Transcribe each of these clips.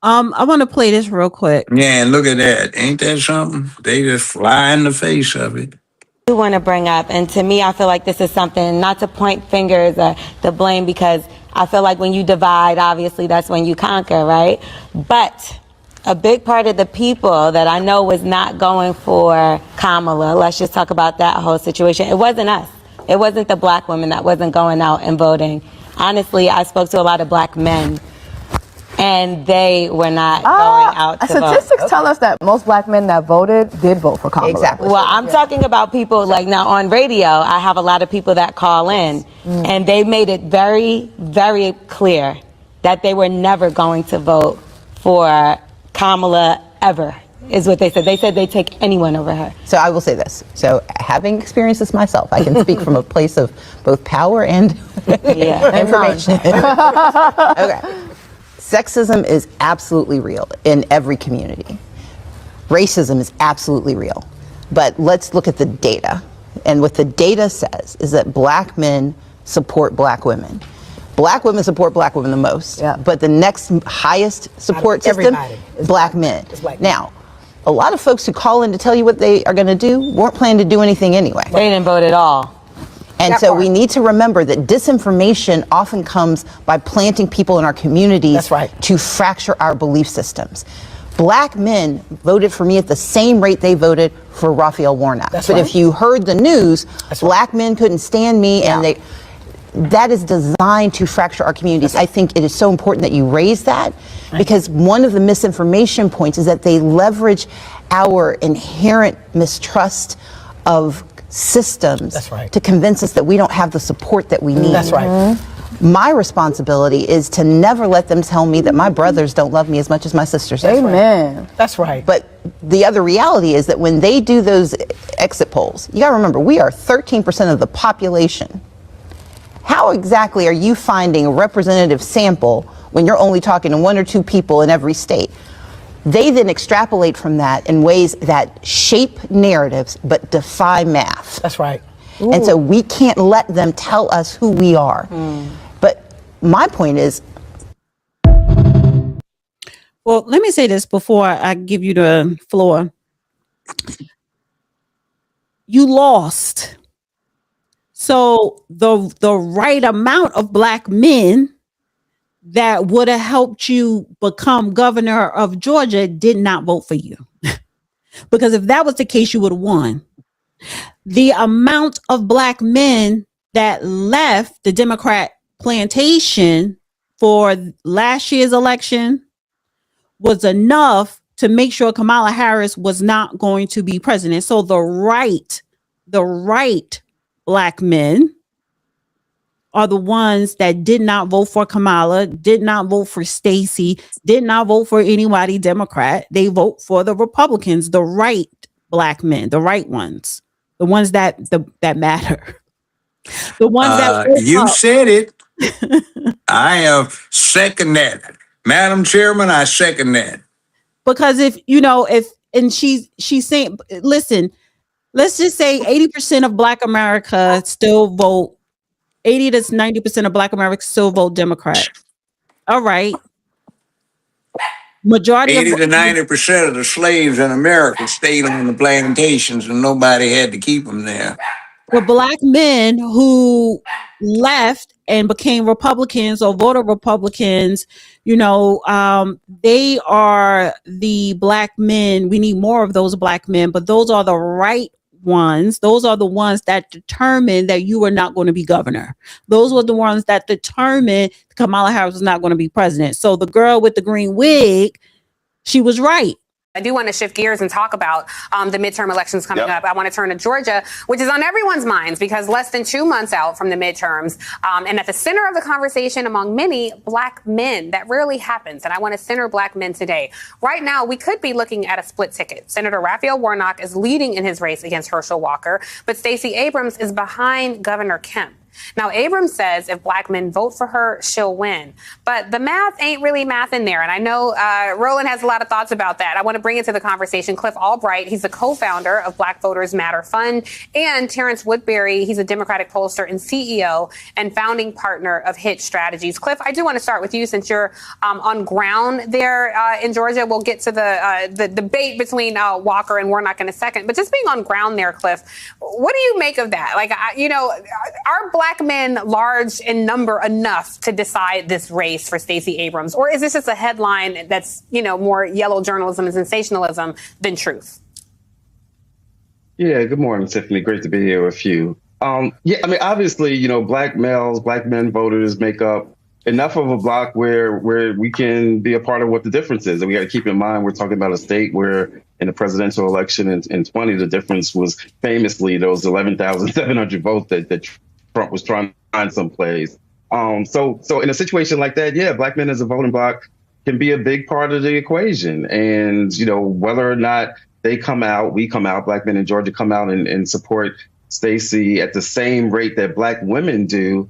I want to play this real quick. Yeah, and look at that. Ain't that something? They just fly in the face of it. I do want to bring up, and to me, I feel like this is something not to point fingers or to blame, because I feel like when you divide, obviously that's when you conquer, right? But a big part of the people that I know was not going for Kamala, let's just talk about that whole situation. It wasn't us. It wasn't the black women that wasn't going out and voting. Honestly, I spoke to a lot of black men, and they were not going out to vote. Statistics tell us that most black men that voted did vote for Kamala. Exactly. Well, I'm talking about people like now on radio. I have a lot of people that call in, and they made it very, very clear that they were never going to vote for Kamala ever, is what they said. They said they'd take anyone over her. So I will say this. So having experienced this myself, I can speak from a place of both power and information. Okay. Sexism is absolutely real in every community. Racism is absolutely real. But let's look at the data. And what the data says is that black men support black women. Black women support black women the most. Yeah. But the next highest support system, black men. Now, a lot of folks who call in to tell you what they are going to do weren't planning to do anything anyway. They didn't vote at all. And so we need to remember that disinformation often comes by planting people in our communities to fracture our belief systems. Black men voted for me at the same rate they voted for Raphael Warnock. But if you heard the news, black men couldn't stand me, and that is designed to fracture our communities. I think it is so important that you raise that, because one of the misinformation points is that they leverage our inherent mistrust of systems to convince us that we don't have the support that we need. That's right. My responsibility is to never let them tell me that my brothers don't love me as much as my sisters do. Amen. That's right. But the other reality is that when they do those exit polls, you got to remember, we are 13% of the population. How exactly are you finding a representative sample when you're only talking to one or two people in every state? They then extrapolate from that in ways that shape narratives but defy math. That's right. And so we can't let them tell us who we are. But my point is... Well, let me say this before I give you the floor. You lost. So the right amount of black men that would have helped you become governor of Georgia did not vote for you. Because if that was the case, you would have won. The amount of black men that left the Democrat plantation for last year's election was enough to make sure Kamala Harris was not going to be president. So the right black men are the ones that did not vote for Kamala, did not vote for Stacey, did not vote for anybody Democrat. They vote for the Republicans, the right black men, the right ones, the ones that matter. The ones that you said it. I second that. Madam Chairman, I second that. Because she's saying, listen, let's just say 80% of black America still vote. 80 to 90% of black Americans still vote Democrat. All right. Majority 80 to 90% of the slaves in America stayed on the plantations and nobody had to keep them there. The black men who left and became Republicans or voted Republicans, they are the black men. We need more of those black men, but those are the right ones. Those are the ones that determined that you were not going to be governor. Those were the ones that determined Kamala Harris was not going to be president. So the girl with the green wig, she was right. I do want to shift gears and talk about the midterm elections coming up. I want to turn to Georgia, which is on everyone's minds because less than 2 months out from the midterms, and at the center of the conversation among many black men. That rarely happens, and I want to center black men today. Right now, we could be looking at a split ticket. Senator Raphael Warnock is leading in his race against Herschel Walker, but Stacey Abrams is behind Governor Kemp. Now, Abrams says if black men vote for her, she'll win. But the math ain't really math in there. And I know Roland has a lot of thoughts about that. I want to bring into the conversation Cliff Albright. He's the co-founder of Black Voters Matter Fund, and Terrence Woodbury. He's a Democratic pollster and CEO and founding partner of Hit Strategies. Cliff, I do want to start with you since you're on ground there in Georgia. We'll get to the debate between Walker and Warnock in a second. But just being on ground there, Cliff, what do you make of that? Like, are black men large in number enough to decide this race for Stacey Abrams? Or is this just a headline that's, more yellow journalism and sensationalism than truth? Yeah, good morning, Tiffany. Great to be here with you. Obviously, black males, black men voters make up enough of a block where we can be a part of what the difference is. And we got to keep in mind, we're talking about a state where in the presidential election in 20, the difference was famously those 11,700 votes that Trump was trying to find someplace. So in a situation like that, yeah, black men as a voting bloc can be a big part of the equation. And, whether or not they come out, we come out, black men in Georgia come out and support Stacey at the same rate that black women do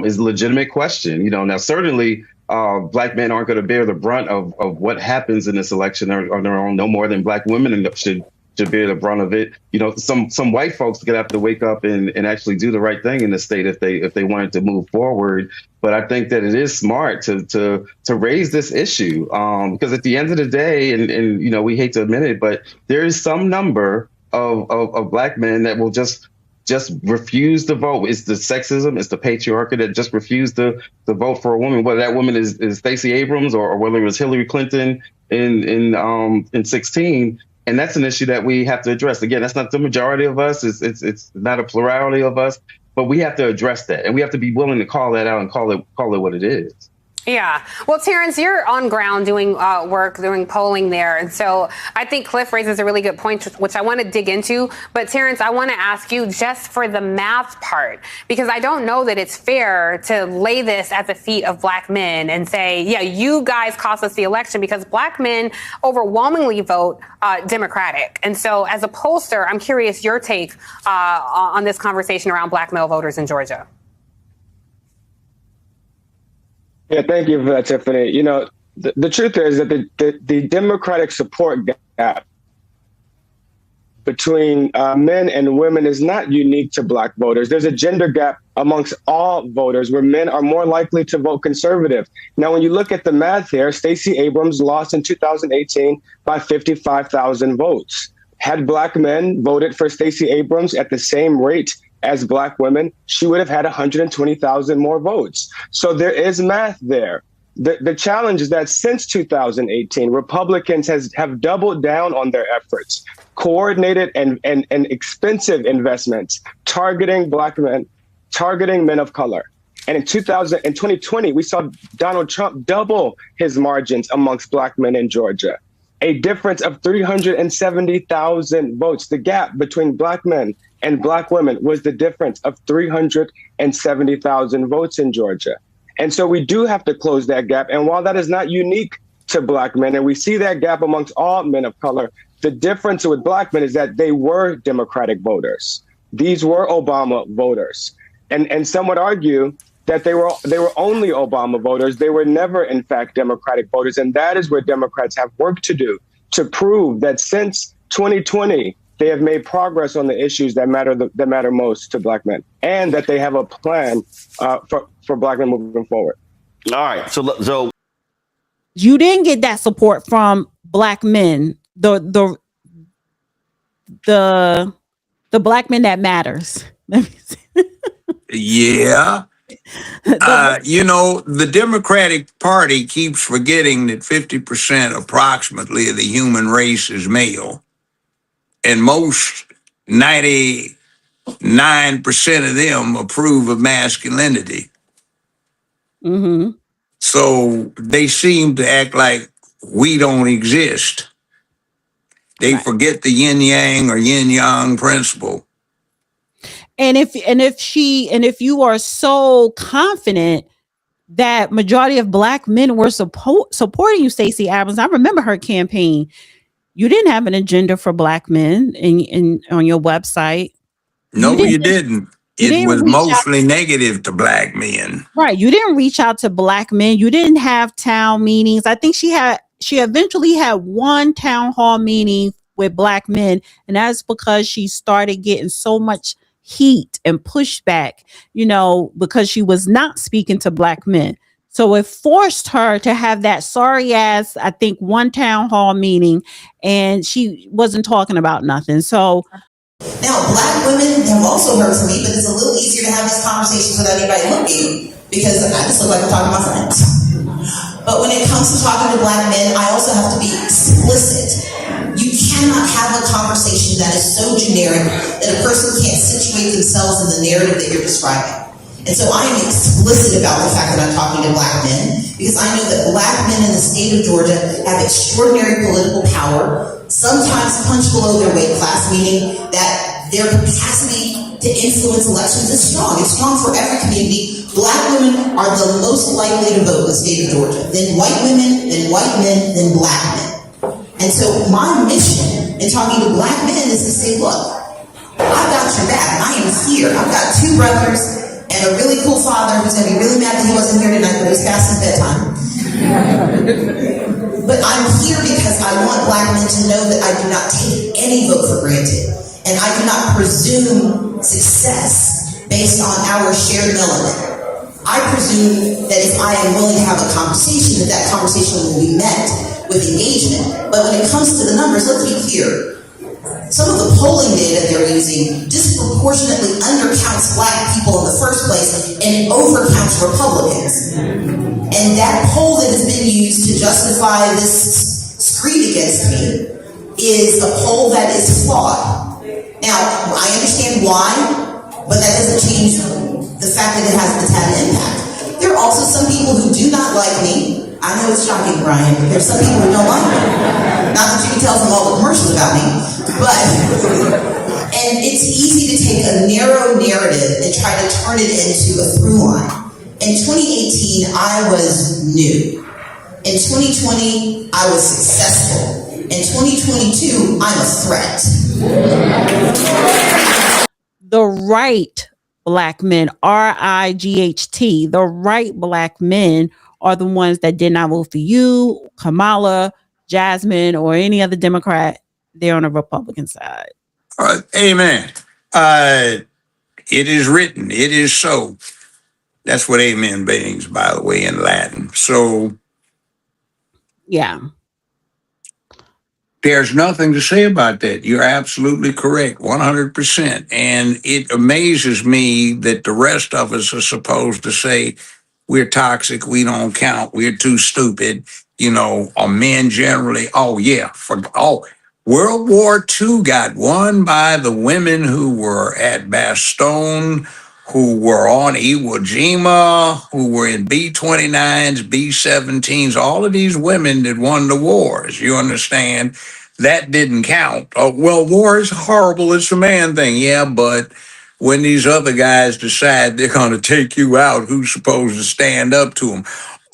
is a legitimate question. Now, certainly black men aren't going to bear the brunt of what happens in this election on their own, no more than black women should bear the brunt of it. Some white folks could have to wake up and actually do the right thing in the state if they wanted to move forward. But I think that it is smart to raise this issue because at the end of the day, and we hate to admit it, but there is some number of black men that will just refuse to vote. It's the sexism, it's the patriarchy that just refused to vote for a woman, whether that woman is Stacey Abrams or whether it was Hillary Clinton in 16. And that's an issue that we have to address. Again, that's not the majority of us. It's not a plurality of us, but we have to address that. And we have to be willing to call that out and call it what it is. Yeah. Well, Terrence, you're on ground doing work, doing polling there. And so I think Cliff raises a really good point, which I want to dig into. But Terrence, I want to ask you just for the math part, because I don't know that it's fair to lay this at the feet of black men and say, yeah, you guys cost us the election, because black men overwhelmingly vote Democratic. And so as a pollster, I'm curious your take on this conversation around black male voters in Georgia. Yeah, thank you for that, Tiffany. The truth is that the Democratic support gap between men and women is not unique to black voters. There's a gender gap amongst all voters where men are more likely to vote conservative. Now, when you look at the math here, Stacey Abrams lost in 2018 by 55,000 votes. Had black men voted for Stacey Abrams at the same rate as black women, she would have had 120,000 more votes. So there is math there. The challenge is that since 2018, Republicans have doubled down on their efforts, coordinated and expensive investments, targeting black men, targeting men of color. And in 2020, we saw Donald Trump double his margins amongst black men in Georgia, a difference of 370,000 votes. The gap between black men and black women was the difference of 370,000 votes in Georgia. And so we do have to close that gap. And while that is not unique to black men, and we see that gap amongst all men of color, the difference with black men is that they were Democratic voters. These were Obama voters. And some would argue that they were only Obama voters. They were never, in fact, Democratic voters. And that is where Democrats have work to do to prove that since 2020, they have made progress on the issues that matter most to black men, and that they have a plan for black men moving forward. All right. So you didn't get that support from black men. The black men that matters. Yeah. The Democratic Party keeps forgetting that 50% approximately of the human race is male. And most 99% of them approve of masculinity. Mm-hmm. So they seem to act like we don't exist. They forget the yin yang or yin yang principle. And if you are so confident that majority of black men were supporting you, Stacey Abrams, I remember her campaign. You didn't have an agenda for black men on your website. No, you didn't. You it didn't was reach out. mostly negative to black men. Right. You didn't reach out to black men. You didn't have town meetings. I think she eventually had one town hall meeting with black men. And that's because she started getting so much heat and pushback, because she was not speaking to black men. So it forced her to have that sorry ass, I think, one town hall meeting, and she wasn't talking about nothing. So now, black women have also heard from me, but it's a little easier to have these conversations without anybody looking because I just look like I'm talking to my friends. But when it comes to talking to black men, I also have to be explicit. You cannot have a conversation that is so generic that a person can't situate themselves in the narrative that you're describing. And so I am explicit about the fact that I'm talking to black men because I know that black men in the state of Georgia have extraordinary political power, sometimes punch below their weight class, meaning that their capacity to influence elections is strong. It's strong for every community. Black women are the most likely to vote in the state of Georgia. Then white women, then white men, then black men. And so my mission in talking to black men is to say, look, I've got your back. I am here. I've got two brothers and a really cool father who's going to be really mad that he wasn't here tonight, but it was past his bedtime. But I'm here because I want black men to know that I do not take any vote for granted. And I do not presume success based on our shared melanin. I presume that if I am willing to have a conversation, that conversation will be met with engagement. But when it comes to the numbers, let's be clear. Some of the polling data they're using disproportionately undercounts black people in the first place and overcounts Republicans. And that poll that has been used to justify this screed against me is a poll that is flawed. Now, I understand why, but that doesn't change the fact that it's had an impact. There are also some people who do not like me. I know it's shocking, Brian, but there's some people who don't like me. Not that you can tell from all the commercials about me, and it's easy to take a narrow narrative and try to turn it into a through line. In 2018, I was new. In 2020, I was successful. In 2022, I'm a threat. the right black men, RIGHT, the right black men are the ones that did not vote for you, Kamala, Jasmine, or any other Democrat. They're on the Republican side. Amen. It is written, it is so. That's what amen means, by the way, in Latin. So, yeah. There's nothing to say about that. You're absolutely correct, 100%. And it amazes me that the rest of us are supposed to say, we're toxic, we don't count, we're too stupid, or men generally. World War II got won by the women who were at Bastogne, who were on Iwo Jima, who were in B-29s, B-17s, all of these women that won the wars, you understand? That didn't count. Oh, well, war is horrible, it's a man thing. Yeah, but when these other guys decide they're going to take you out, who's supposed to stand up to them?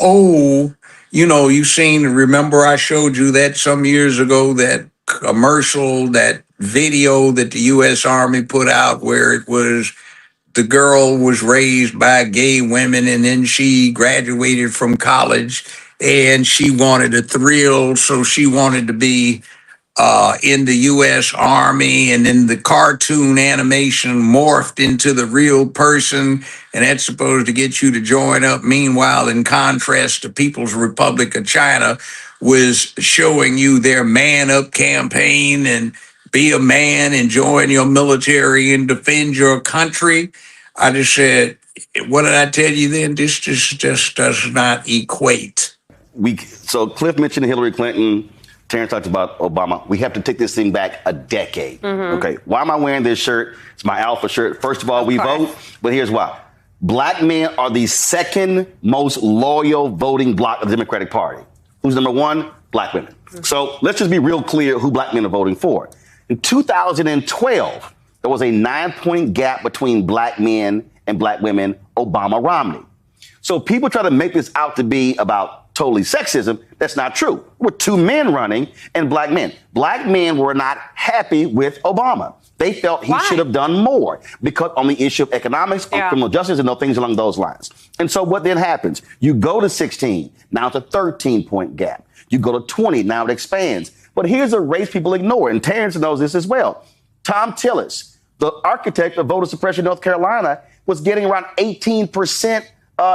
Oh, remember I showed you that some years ago, that commercial, that video that the U.S. Army put out where it was the girl was raised by gay women and then she graduated from college and she wanted a thrill, so she wanted to be in the U.S. Army, and then the cartoon animation morphed into the real person, and that's supposed to get you to join up. Meanwhile, in contrast, the People's Republic of China was showing you their Man Up campaign and be a man and join your military and defend your country. I just said, what did I tell you then? This just does not equate. So Cliff mentioned Hillary Clinton. Terrence talked about Obama. We have to take this thing back a decade. Mm-hmm. Okay, why am I wearing this shirt? It's my alpha shirt. First of all, we vote, but here's why. Black men are the second most loyal voting bloc of the Democratic Party. Who's number one? Black women. Mm-hmm. So let's just be real clear who black men are voting for. In 2012, there was a 9-point gap between black men and black women, Obama-Romney. So people try to make this out to be about totally sexism. That's not true. We're two men running and black men. Black men were not happy with Obama. They felt he should have done more because on the issue of economics, on criminal justice, and things along those lines. And so what then happens? You go to 16, now it's a 13-point gap. You go to 20, now it expands. But here's a race people ignore, and Terrence knows this as well. Tom Tillis, the architect of voter suppression in North Carolina, was getting around 18%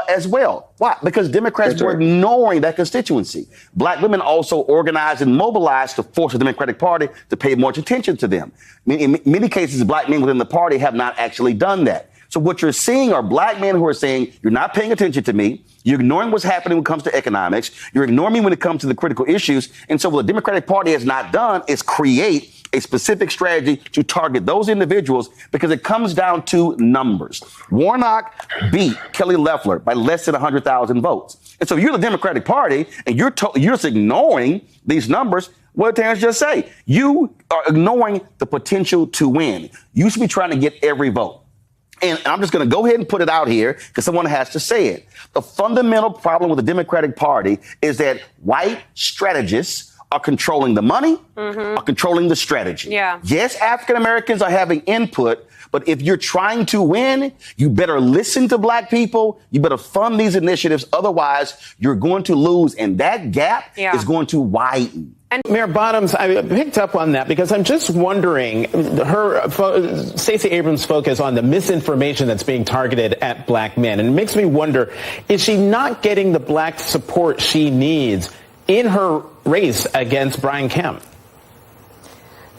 as well. Why? Because Democrats were ignoring that constituency. Black women also organized and mobilized to force the Democratic Party to pay more attention to them. I mean, in many cases, black men within the party have not actually done that. So what you're seeing are black men who are saying, you're not paying attention to me. You're ignoring what's happening when it comes to economics. You're ignoring me when it comes to the critical issues. And so what the Democratic Party has not done is create a specific strategy to target those individuals because it comes down to numbers. Warnock beat Kelly Loeffler by less than 100,000 votes. And so if you're the Democratic Party and you're just ignoring these numbers, what did Terrence just say? You are ignoring the potential to win. You should be trying to get every vote. And I'm just going to go ahead and put it out here because someone has to say it. The fundamental problem with the Democratic Party is that white strategists are controlling the money, are controlling the strategy. Yes, African Americans are having input, but if you're trying to win, you better listen to black people. You better fund these initiatives. Otherwise, you're going to lose. And that gap is going to widen. And Mayor Bottoms, I picked up on that because I'm just wondering, Stacey Abrams' focus on the misinformation that's being targeted at black men. And it makes me wonder, is she not getting the black support she needs in her race against Brian Kemp?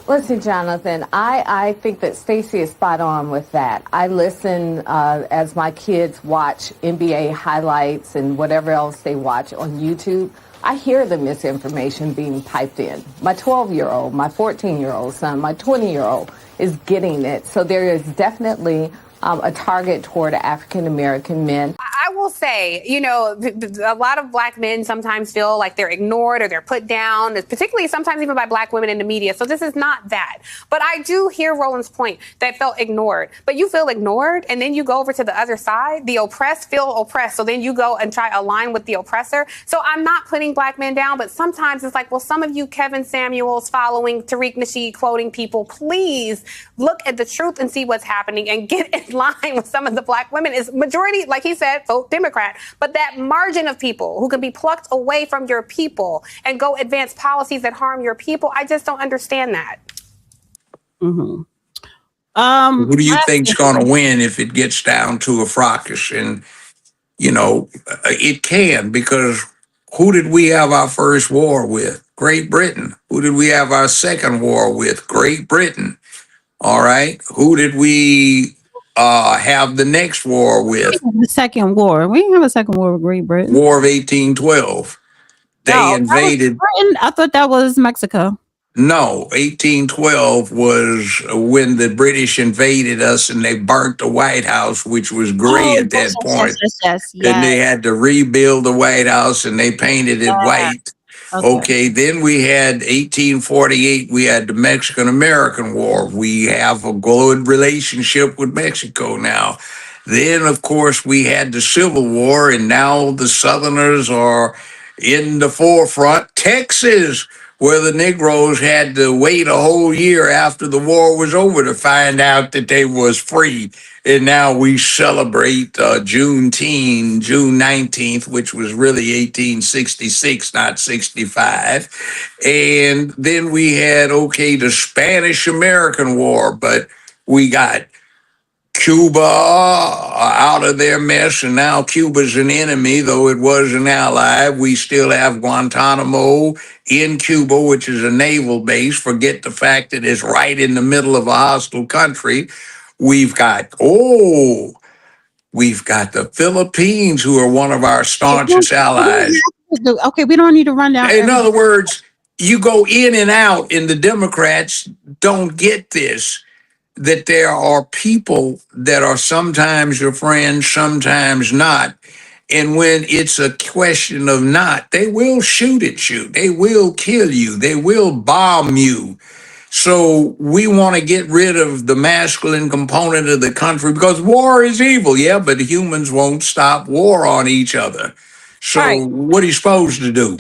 Listen, Jonathan, I think that Stacey is spot on with that. I listen as my kids watch NBA highlights and whatever else they watch on YouTube. I hear the misinformation being piped in. My 12-year-old, my 14-year-old son, my 20-year-old is getting it. So there is definitely a target toward African-American men. I will say, you know, a lot of black men sometimes feel like they're ignored or they're put down, particularly sometimes even by black women in the media. So this is not that. But I do hear Roland's point that felt ignored. But you feel ignored and then you go over to the other side. The oppressed feel oppressed. So then you go and try to align with the oppressor. So I'm not putting black men down, but sometimes it's like, well, some of you Kevin Samuels following Tariq Nasheed quoting people, please look at the truth and see what's happening and get in line with some of the black women. Is majority, like he said, vote Democrat, but that margin of people who can be plucked away from your people and go advance policies that harm your people, I just don't understand that. Who do you think's going to win if it gets down to a fracas? And, you know, it can, because who did we have our first war with? Great Britain. Who did we have our second war with? Great Britain. All right. Who did we have the next war with? The second war. We didn't have a second war with Great Britain. War of 1812. They invaded. Britain. I thought that was Mexico. No, 1812 was when the British invaded us and they burnt the White House, which was gray at that point. Yes. Then they had to rebuild the White House and they painted it white. Okay, then we had 1848, we had the Mexican-American War. We have a good relationship with Mexico now. Then, of course, we had the Civil War, and now the Southerners are in the forefront. Texas, where the Negroes had to wait a whole year after the war was over to find out that they was free. And now we celebrate June 19th, which was really 1866, not 65. And then we had, the Spanish-American War, but we got Cuba out of their mess, and now Cuba's an enemy, though it was an ally. We still have Guantanamo in Cuba, which is a naval base. Forget the fact that it's right in the middle of a hostile country. We've got the Philippines, who are one of our staunchest allies. Okay, we don't need to run down. In other words, you go in and out, and the Democrats don't get this, that there are people that are sometimes your friends, sometimes not. And when it's a question of not, they will shoot at you. They will kill you. They will bomb you. So we want to get rid of the masculine component of the country because war is evil. Yeah, but humans won't stop war on each other. So what are you supposed to do?